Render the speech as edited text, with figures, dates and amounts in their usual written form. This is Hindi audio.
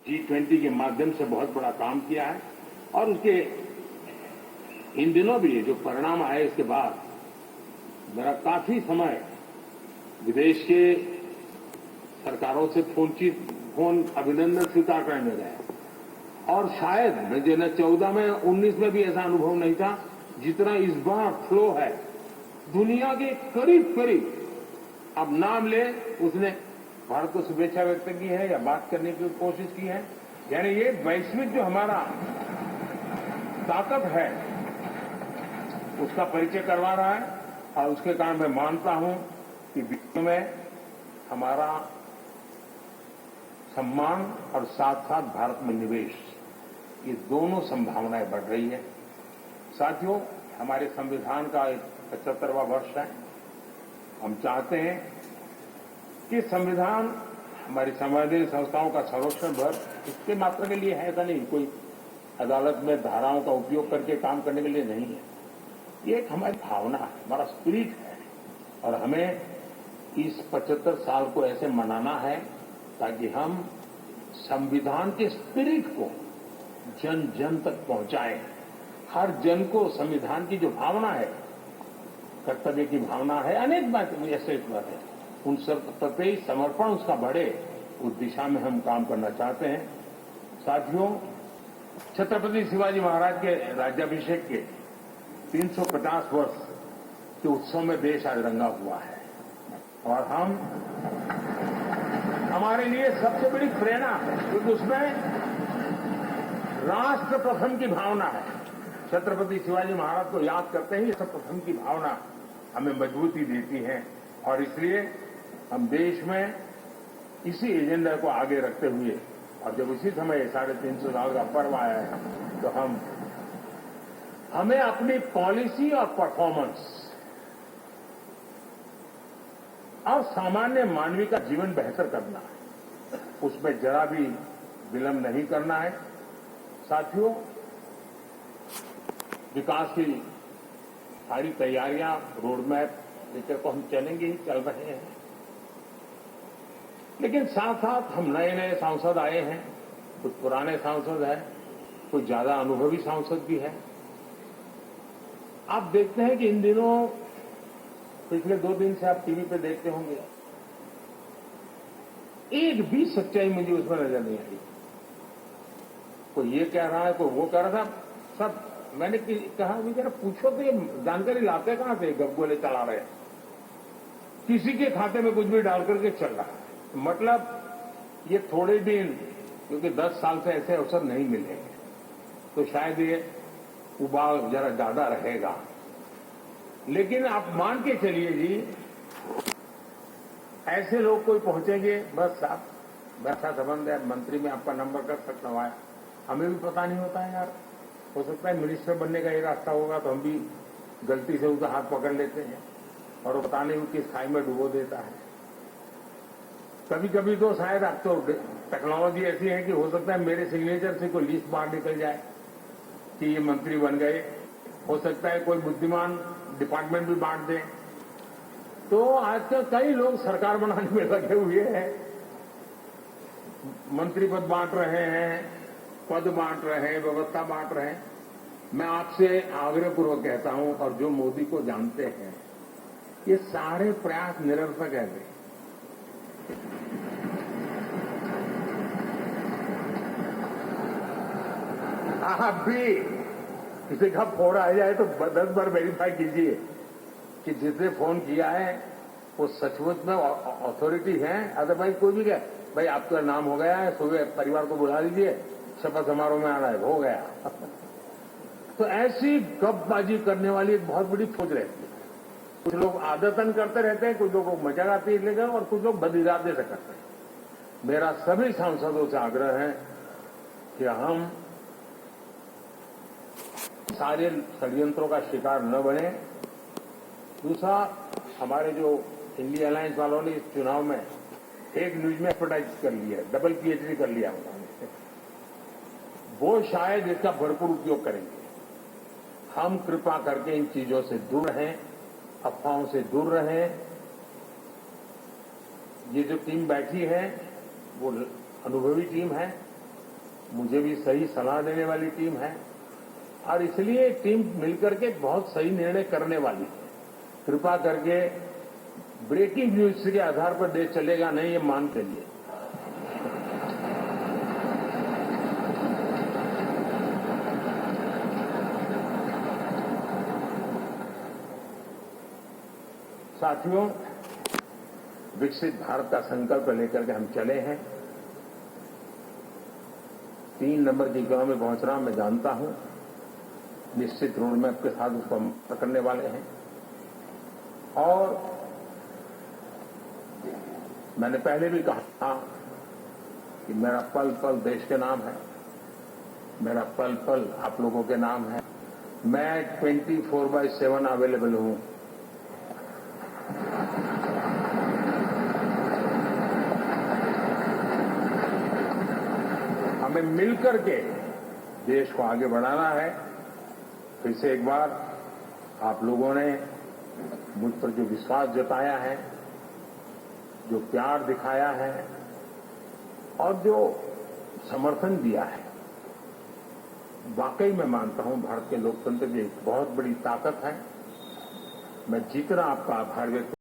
G20 के माध्यम से बहुत बड़ा काम किया है और उसके इन दिनों भी जो परिणाम आए इसके बाद मेरा काफी समय विदेश के सरकारों से फोन अभिनंदन स्वीकार करने गया और शायद 2014 में 19 में भी ऐसा अनुभव नहीं था जितना इस बार फ्लो है। दुनिया के करीब करीब अब नाम ले उसने भारत को शुभेच्छा व्यक्त की है या बात करने की कोशिश की है। यानी ये वैश्विक जो हमारा ताकत है उसका परिचय करवा रहा है और उसके कारण मैं मानता हूं कि विश्व में हमारा सम्मान और साथ साथ भारत में निवेश ये दोनों संभावनाएं बढ़ रही है। साथियों, हमारे संविधान का एक 75वां वर्ष है। हम चाहते हैं कि संविधान हमारी संवैधानिक संस्थाओं का संरक्षण भर इसके मात्र के लिए है, ऐसा नहीं कोई अदालत में धाराओं का उपयोग करके काम करने के लिए नहीं है। ये एक हमारी भावना है, हमारा स्पिरिट है और हमें इस 75 साल को ऐसे मनाना है ताकि हम संविधान के स्पिरिट को जन जन तक पहुंचाएं। हर जन को संविधान की जो भावना है, कर्तव्य की भावना है, अनेक बातें ऐसे बात है, उन सब प्रति समर्पण उसका बढ़े, उस दिशा में हम काम करना चाहते हैं। साथियों, छत्रपति शिवाजी महाराज के राज्याभिषेक के 350 वर्ष के उत्सव में देश आज रंगा हुआ है और हमारे लिए सबसे बड़ी प्रेरणा है क्योंकि उसमें राष्ट्र प्रथम की भावना है। छत्रपति शिवाजी महाराज को याद करते ही राष्ट्र प्रथम की भावना हमें मजबूती देती है और इसलिए हम देश में इसी एजेंडा को आगे रखते हुए और जब इसी समय 350 साल का पर्व आया है तो हमें अपनी पॉलिसी और परफॉर्मेंस और सामान्य मानवीय का जीवन बेहतर करना है, उसमें जरा भी विलंब नहीं करना है। साथियों, विकास की सारी तैयारियां रोडमैप लेकर तो हम चलेंगे ही, चल रहे हैं, लेकिन साथ साथ हम नए नए सांसद आए हैं, कुछ पुराने सांसद हैं, कुछ ज्यादा अनुभवी सांसद भी हैं। आप देखते हैं कि इन दिनों पिछले 2 दिन से आप टीवी पे देखते होंगे, एक भी सच्चाई मुझे उसमें नजर नहीं आई। कोई ये कह रहा है, कोई वो कह रहा था, सब मैंने कहा जरा पूछो तो ये जानकारी लाते कहां से, गपगोले चला रहे, किसी के खाते में कुछ भी डाल करके चल रहा है। मतलब ये थोड़े दिन, क्योंकि 10 साल से ऐसे अवसर नहीं मिले तो शायद ये उबाल जरा ज्यादा रहेगा, लेकिन आप मान के चलिए जी, ऐसे लोग कोई पहुंचेंगे, बस साहब बैठा संबंध है, मंत्री में आपका नंबर कर सकता हुआ है, हमें भी पता नहीं होता है यार, हो सकता है मिनिस्टर बनने का ये रास्ता होगा तो हम भी गलती से उसका हाथ पकड़ लेते हैं और वो पता नहीं किस खाई में डुबो देता है। कभी कभी तो शायद अब तो टेक्नोलॉजी ऐसी है कि हो सकता है मेरे सिग्नेचर से कोई लिस्ट बाहर निकल जाए कि ये मंत्री बन गए, हो सकता है कोई बुद्धिमान डिपार्टमेंट भी बांट दे। तो आजकल कई लोग सरकार बनाने में लगे हुए हैं, मंत्री पद बांट रहे हैं, पद बांट रहे हैं, व्यवस्था बांट रहे हैं। मैं आपसे आग्रहपूर्वक कहता हूं और जो मोदी को जानते हैं, ये सारे प्रयास निरर्थक है। आप भी किसी का फोन आ जाए तो 10 बार वेरीफाई कीजिए कि जिसने फोन किया है वो सचमुच में अथॉरिटी है। अदरवाइज कोई भी कहे भाई आपका नाम हो गया है, सुबह परिवार को बुला लीजिए, शपथ समारोह में आना है, हो गया। तो ऐसी गपबाजी करने वाली एक बहुत बड़ी फौज रहती है। कुछ लोग आदतन करते रहते हैं, कुछ लोगों को मजाक आती है और कुछ लोग बदइरादे से करते हैं। मेरा सभी सांसदों से आग्रह है कि हम सारे षड्यंत्रों का शिकार न बने। दूसरा, हमारे जो इंडिया अलायंस वालों ने इस चुनाव में एक न्यूज में एक्सपर्टाइज कर लिया है, डबल पीएचडी कर लिया उन्होंने, वो शायद इसका भरपूर उपयोग करेंगे। हम कृपा करके इन चीजों से दूर रहें, अफवाहों से दूर रहें। ये जो टीम बैठी है वो अनुभवी टीम है, मुझे भी सही सलाह देने वाली टीम है और इसलिए टीम मिलकर के बहुत सही निर्णय करने वाली है। कृपा करके ब्रेकिंग न्यूज के आधार पर देश चलेगा नहीं, ये मान के लिए। साथियों, विकसित भारत का संकल्प लेकर के हम चले हैं। 3 नंबर की इकोनॉमी पहुंच रहा मैं जानता हूं, निश्चित रोड मैप के साथ उसको हम पकड़ने वाले हैं। और मैंने पहले भी कहा था कि मेरा पल पल देश के नाम है, मेरा पल पल आप लोगों के नाम है। मैं 24/7 अवेलेबल हूं। हमें मिलकर के देश को आगे बढ़ाना है। फिर से एक बार आप लोगों ने मुझ पर जो विश्वास जताया है, जो प्यार दिखाया है और जो समर्थन दिया है, वाकई मैं मानता हूं भारत के लोकतंत्र की एक बहुत बड़ी ताकत है। मैं जितना आपका आभार व्यक्त